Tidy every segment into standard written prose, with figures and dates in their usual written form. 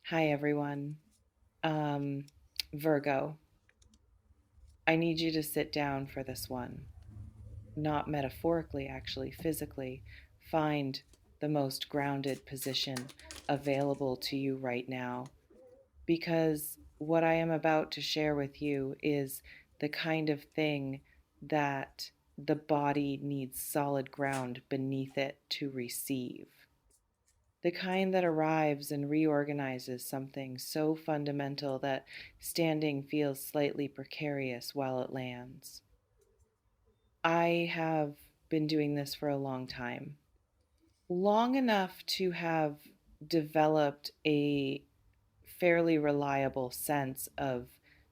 Hi, everyone. Um, Virgo, I need you to sit down for this one. Not metaphorically, actually, physically. Find the most grounded position available to you right now. Because what I am about to share with you is the kind of thing that the body needs solid ground beneath it to receive. The kind that arrives and reorganizes something so fundamental that standing feels slightly precarious while it lands. I have been doing this for a long time, long enough to have developed a fairly reliable sense of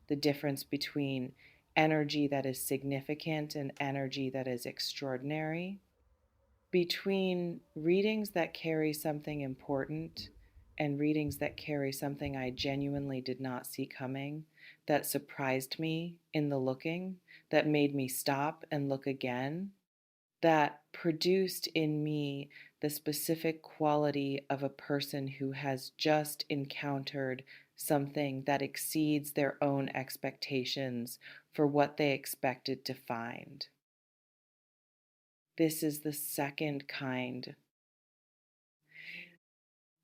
the difference between energy that is significant and energy that is extraordinary, between readings that carry something important and readings that carry something I genuinely did not see coming, that surprised me in the looking, that made me stop and look again, that produced in me the specific quality of a person who has just encountered something that exceeds their own expectations for what they expected to find. This is the second kind.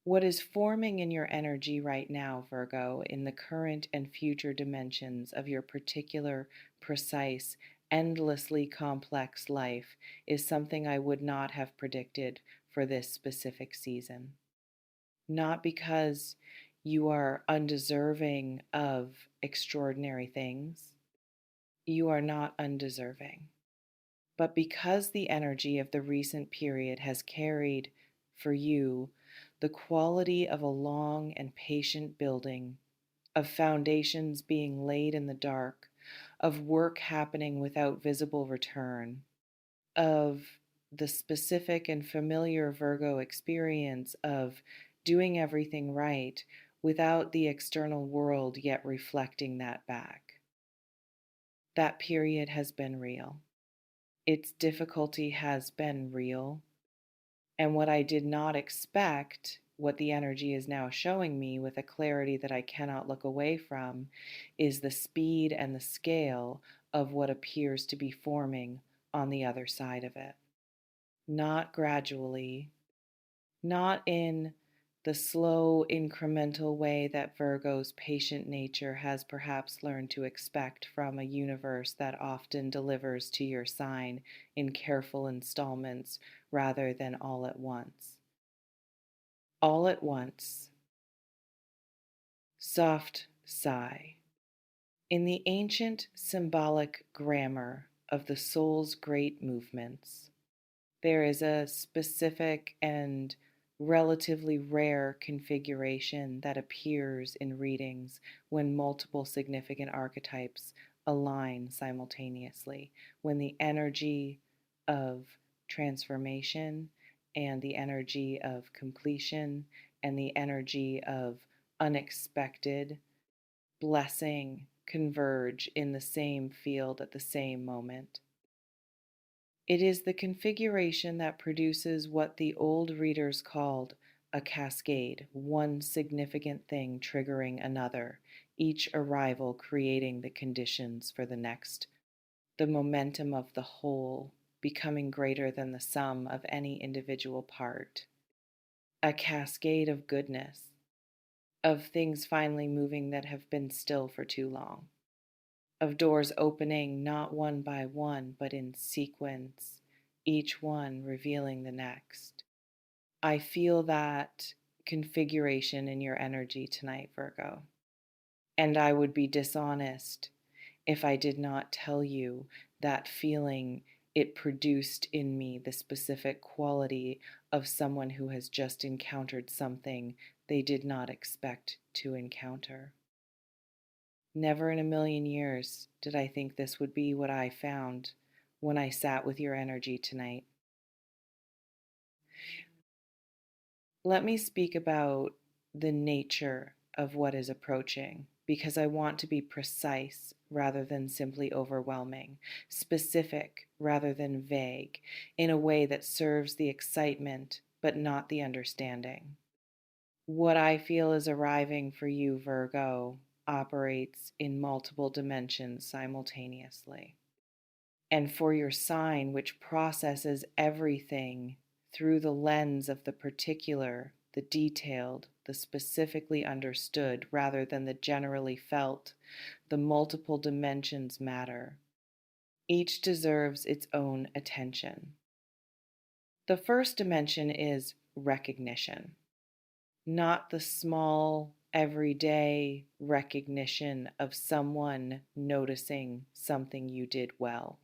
What is forming in your energy right now, Virgo, in the current and future dimensions of your particular, precise, endlessly complex life is something I would not have predicted for this specific season. Not because you are undeserving of extraordinary things, you are not undeserving, but because the energy of the recent period has carried for you the quality of a long and patient building, of foundations being laid in the dark, of work happening without visible return, of the specific and familiar Virgo experience of doing everything right without the external world yet reflecting that back. That period has been real. Its difficulty has been real. And what I did not expect, what the energy is now showing me with a clarity that I cannot look away from, is the speed and the scale of what appears to be forming on the other side of it. Not gradually, not in the slow, incremental way that Virgo's patient nature has perhaps learned to expect from a universe that often delivers to your sign in careful installments rather than all at once. All at once, soft sigh. In the ancient symbolic grammar of the soul's great movements, there is a specific and relatively rare configuration that appears in readings when multiple significant archetypes align simultaneously, when the energy of transformation and the energy of completion and the energy of unexpected blessing converge in the same field at the same moment. It is the configuration that produces what the old readers called a cascade, one significant thing triggering another, each arrival creating the conditions for the next, the momentum of the whole becoming greater than the sum of any individual part. A cascade of goodness, of things finally moving that have been still for too long, of doors opening not one by one, but in sequence, each one revealing the next. I feel that configuration in your energy tonight, Virgo. And I would be dishonest if I did not tell you that feeling it produced in me the specific quality of someone who has just encountered something they did not expect to encounter. Never in a million years did I think this would be what I found when I sat with your energy tonight. Let me speak about the nature of what is approaching because I want to be precise rather than simply overwhelming, specific rather than vague, in a way that serves the excitement but not the understanding. What I feel is arriving for you, Virgo, operates in multiple dimensions simultaneously. And for your sign, which processes everything through the lens of the particular, the detailed, the specifically understood, rather than the generally felt, the multiple dimensions matter. Each deserves its own attention. The first dimension is recognition, not the small, everyday recognition of someone noticing something you did well.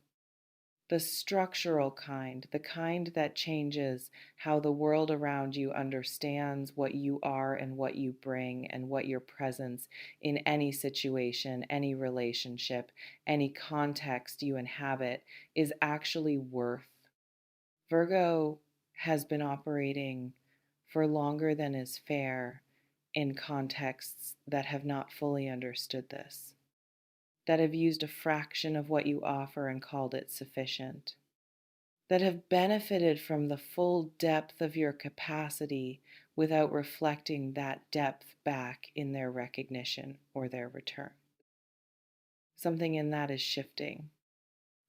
The structural kind, the kind that changes how the world around you understands what you are and what you bring and what your presence in any situation, any relationship, any context you inhabit is actually worth. Virgo has been operating for longer than is fair in contexts that have not fully understood this, that have used a fraction of what you offer and called it sufficient, that have benefited from the full depth of your capacity without reflecting that depth back in their recognition or their return. Something in that is shifting.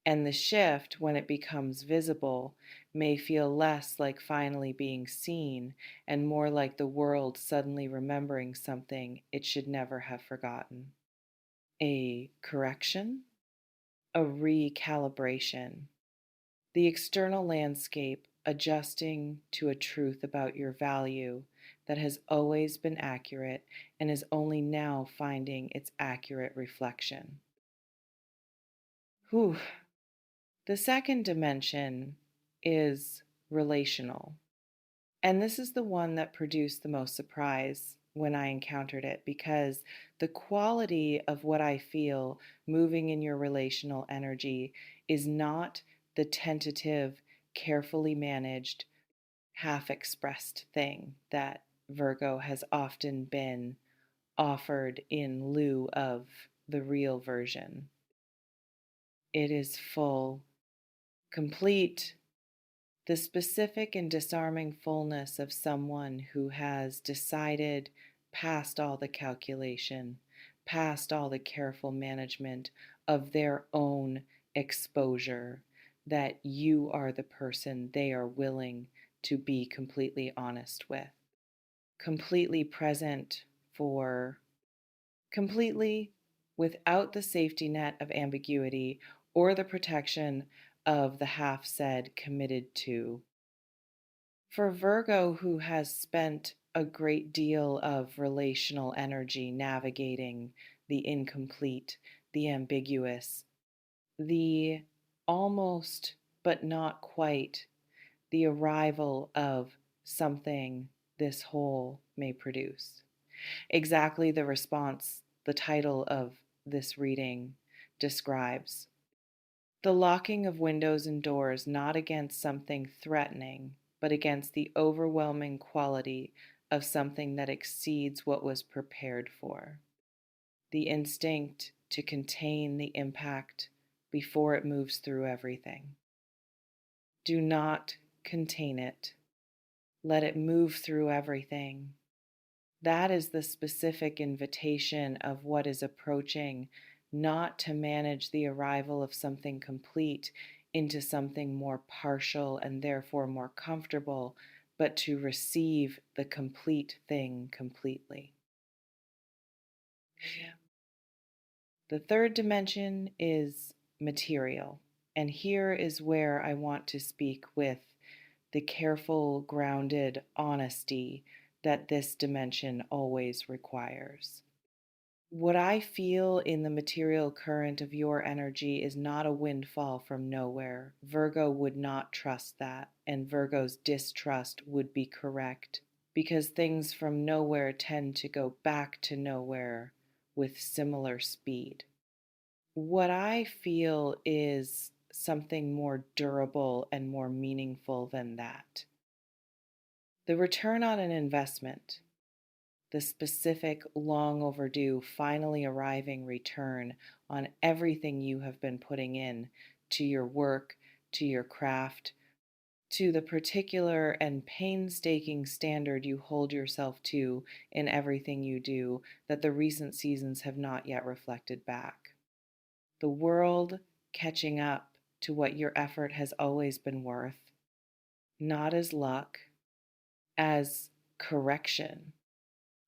And the shift, when it becomes visible, may feel less like finally being seen and more like the world suddenly remembering something it should never have forgotten. A correction, a recalibration, the external landscape adjusting to a truth about your value that has always been accurate and is only now finding its accurate reflection. Whew. The second dimension is relational. And this is the one that produced the most surprise when I encountered it, because the quality of what I feel moving in your relational energy is not the tentative, carefully managed, half expressed thing that Virgo has often been offered in lieu of the real version. It is full, complete, the specific and disarming fullness of someone who has decided, past all the calculation, past all the careful management of their own exposure, that you are the person they are willing to be completely honest with, completely present for, completely without the safety net of ambiguity or the protection of the half said committed to. For Virgo, who has spent a great deal of relational energy navigating the incomplete, the ambiguous, the almost but not quite, the arrival of something this whole may produce. Exactly the response the title of this reading describes. The locking of windows and doors not against something threatening, but against the overwhelming quality of something that exceeds what was prepared for. The instinct to contain the impact before it moves through everything. Do not contain it. Let it move through everything. That is the specific invitation of what is approaching, not to manage the arrival of something complete into something more partial and therefore more comfortable, but to receive the complete thing completely. The third dimension is material, and here is where I want to speak with the careful, grounded honesty that this dimension always requires. What I feel in the material current of your energy is not a windfall from nowhere. Virgo would not trust that, and Virgo's distrust would be correct, because things from nowhere tend to go back to nowhere with similar speed. What I feel is something more durable and more meaningful than that. The return on an investment, the specific, long overdue, finally arriving return on everything you have been putting in to your work, to your craft, to the particular and painstaking standard you hold yourself to in everything you do that the recent seasons have not yet reflected back. The world catching up to what your effort has always been worth, not as luck, as correction,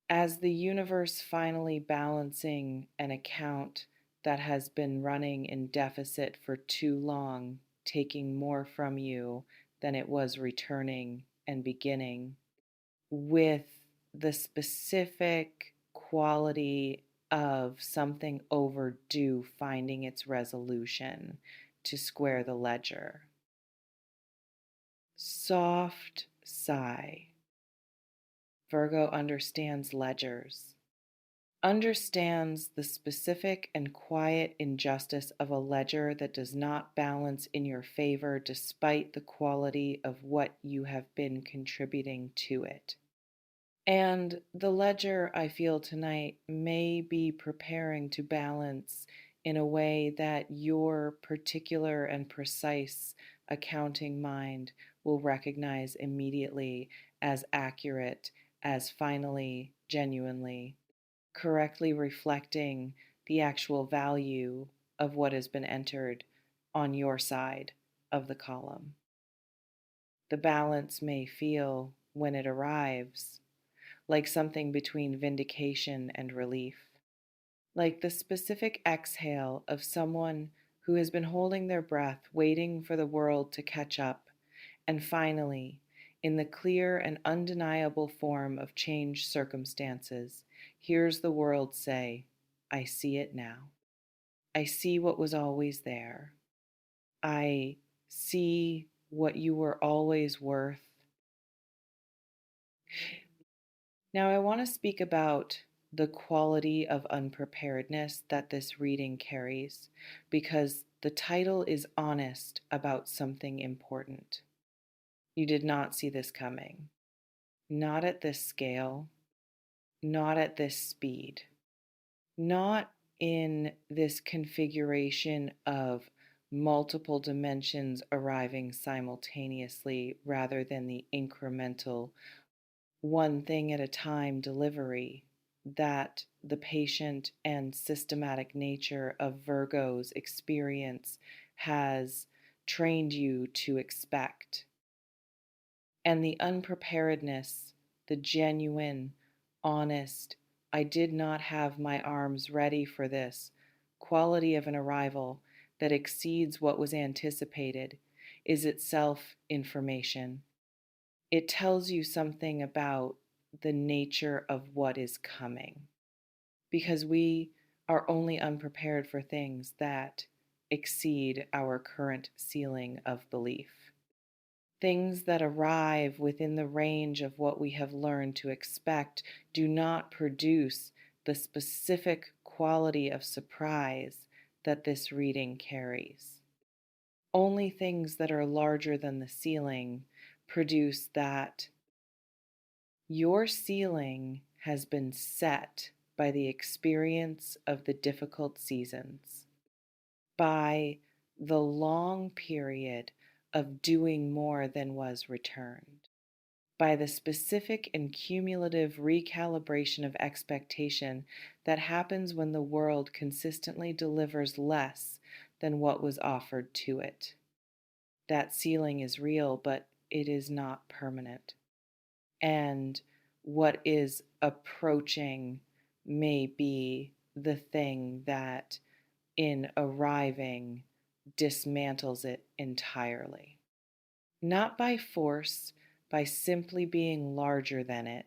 as the universe finally balancing an account that has been running in deficit for too long, taking more from you than it was returning and beginning, with the specific quality of something overdue finding its resolution to square the ledger. Soft sigh. Virgo understands ledgers, understands the specific and quiet injustice of a ledger that does not balance in your favor despite the quality of what you have been contributing to it. And the ledger, I feel tonight, may be preparing to balance in a way that your particular and precise accounting mind will recognize immediately as accurate, as finally, genuinely, correctly reflecting the actual value of what has been entered on your side of the column. The balance may feel, when it arrives, like something between vindication and relief, like the specific exhale of someone who has been holding their breath, waiting for the world to catch up, and finally, in the clear and undeniable form of changed circumstances, hears the world say, I see it now. I see what was always there. I see what you were always worth. Now, I want to speak about the quality of unpreparedness that this reading carries because the title is honest about something important. You did not see this coming, not at this scale, not at this speed, not in this configuration of multiple dimensions arriving simultaneously rather than the incremental one thing at a time delivery that the patient and systematic nature of Virgo's experience has trained you to expect. And the unpreparedness, the genuine, honest, I did not have my arms ready for this quality of an arrival that exceeds what was anticipated is itself information. It tells you something about the nature of what is coming because we are only unprepared for things that exceed our current ceiling of belief. Things that arrive within the range of what we have learned to expect do not produce the specific quality of surprise that this reading carries. Only things that are larger than the ceiling produce that your ceiling has been set by the experience of the difficult seasons, by the long period of doing more than was returned, by the specific and cumulative recalibration of expectation that happens when the world consistently delivers less than what was offered to it. That ceiling is real, but it is not permanent. And what is approaching may be the thing that, in arriving, dismantles it entirely. Not by force, by simply being larger than it,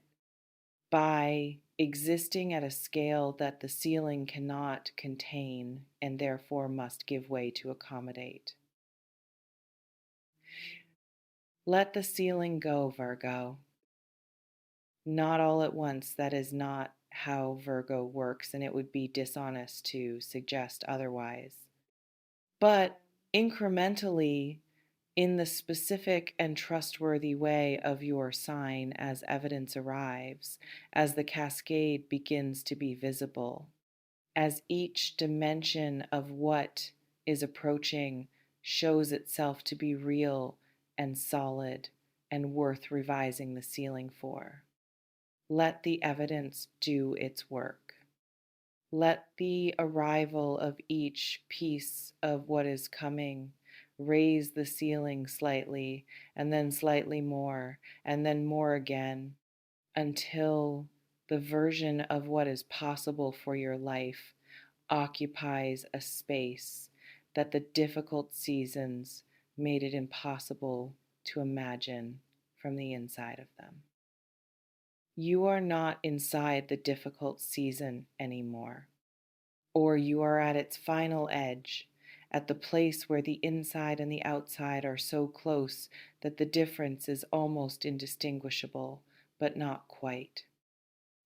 by existing at a scale that the ceiling cannot contain and therefore must give way to accommodate. Let the ceiling go, Virgo. Not all at once. That is not how Virgo works, and it would be dishonest to suggest otherwise. But incrementally, in the specific and trustworthy way of your sign as evidence arrives, as the cascade begins to be visible, as each dimension of what is approaching shows itself to be real and solid and worth revising the ceiling for. Let the evidence do its work. Let the arrival of each piece of what is coming raise the ceiling slightly, and then slightly more, and then more again, until the version of what is possible for your life occupies a space that the difficult seasons made it impossible to imagine from the inside of them. You are not inside the difficult season anymore, or you are at its final edge, at the place where the inside and the outside are so close that the difference is almost indistinguishable, but not quite.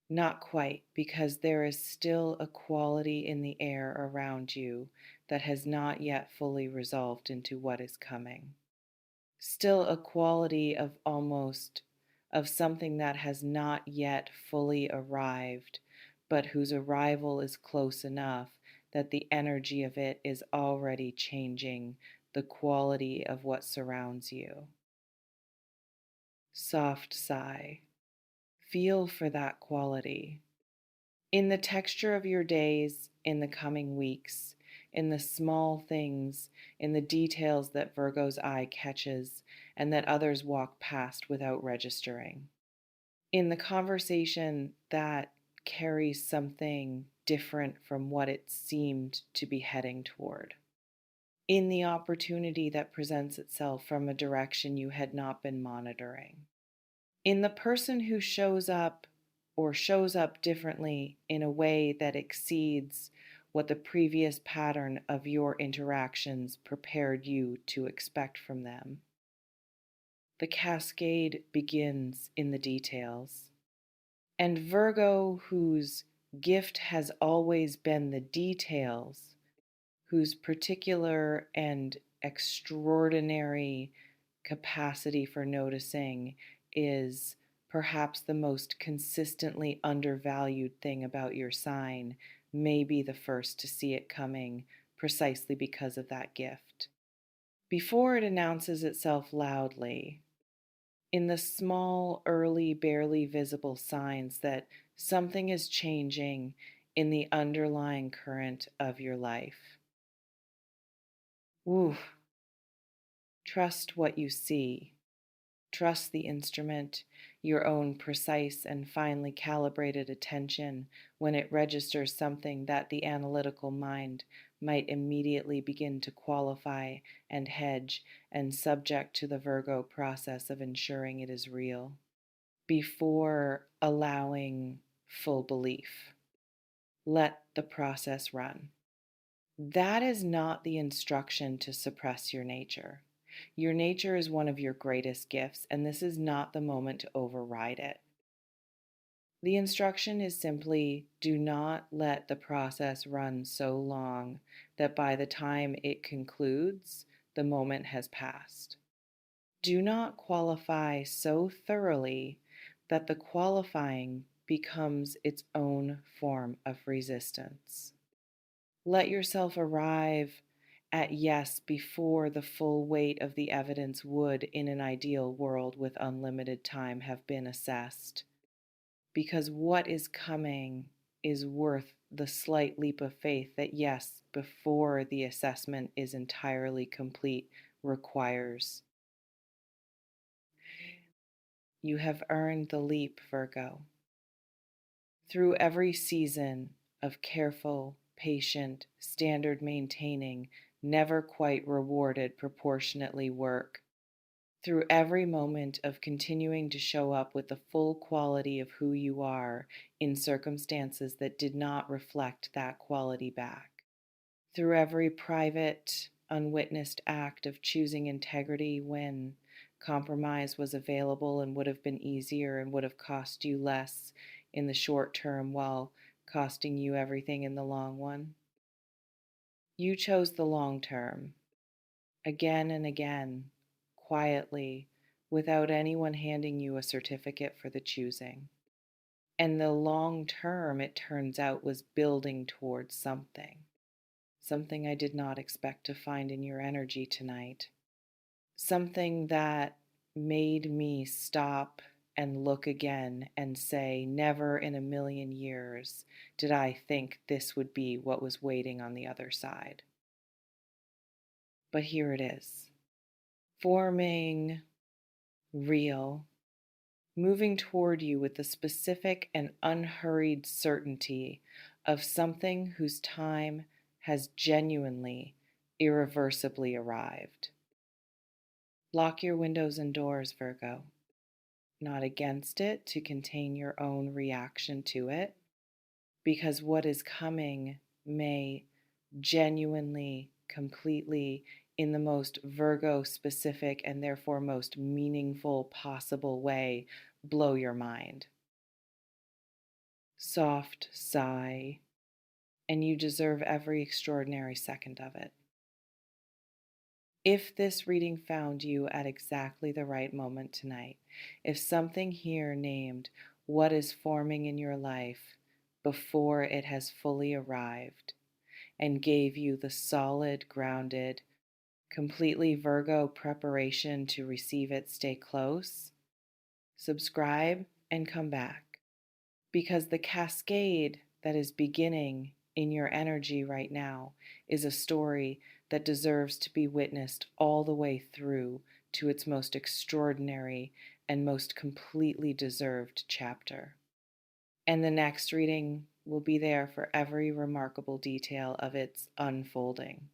Not quite, because there is still a quality in the air around you that has not yet fully resolved into what is coming. Still a quality of something that has not yet fully arrived, but whose arrival is close enough that the energy of it is already changing the quality of what surrounds you. Soft sigh. Feel for that quality. In the texture of your days, in the coming weeks, in the small things, in the details that Virgo's eye catches and that others walk past without registering. In the conversation that carries something different from what it seemed to be heading toward. In the opportunity that presents itself from a direction you had not been monitoring. In the person who shows up or shows up differently in a way that exceeds what the previous pattern of your interactions prepared you to expect from them. The cascade begins in the details. And Virgo, whose gift has always been the details, whose particular and extraordinary capacity for noticing is perhaps the most consistently undervalued thing about your sign, may be the first to see it coming precisely because of that gift. Before it announces itself loudly, in the small, early, barely visible signs that something is changing in the underlying current of your life. Woo. Trust what you see. Trust the instrument, your own precise and finely calibrated attention when it registers something that the analytical mind might immediately begin to qualify and hedge and subject to the Virgo process of ensuring it is real before allowing full belief. Let the process run. That is not the instruction to suppress your nature. Your nature is one of your greatest gifts, and this is not the moment to override it. The instruction is simply do not let the process run so long that by the time it concludes, the moment has passed. Do not qualify so thoroughly that the qualifying becomes its own form of resistance. Let yourself arrive at yes before the full weight of the evidence would, in an ideal world with unlimited time, have been assessed. Because what is coming is worth the slight leap of faith that yes, before the assessment is entirely complete, requires. You have earned the leap, Virgo. Through every season of careful, patient, standard maintaining, never quite rewarded proportionately work, through every moment of continuing to show up with the full quality of who you are in circumstances that did not reflect that quality back, through every private, unwitnessed act of choosing integrity when compromise was available and would have been easier and would have cost you less in the short term while costing you everything in the long one. You chose the long term, again and again, quietly, without anyone handing you a certificate for the choosing. And the long term, it turns out, was building towards something I did not expect to find in your energy tonight. something that made me stop and look again and say, never in a million years did I think this would be what was waiting on the other side. But here it is, forming, real, moving toward you with the specific and unhurried certainty of something whose time has genuinely, irreversibly arrived. Lock your windows and doors, Virgo. Not against it to contain your own reaction to it, because what is coming may genuinely, completely, in the most Virgo specific and therefore most meaningful possible way, blow your mind. Soft sigh, and you deserve every extraordinary second of it. If this reading found you at exactly the right moment tonight, if something here named what is forming in your life before it has fully arrived and gave you the solid, grounded, completely Virgo preparation to receive it, stay close, subscribe, and come back. Because the cascade that is beginning in your energy right now is a story that deserves to be witnessed all the way through to its most extraordinary and most completely deserved chapter. And the next reading will be there for every remarkable detail of its unfolding.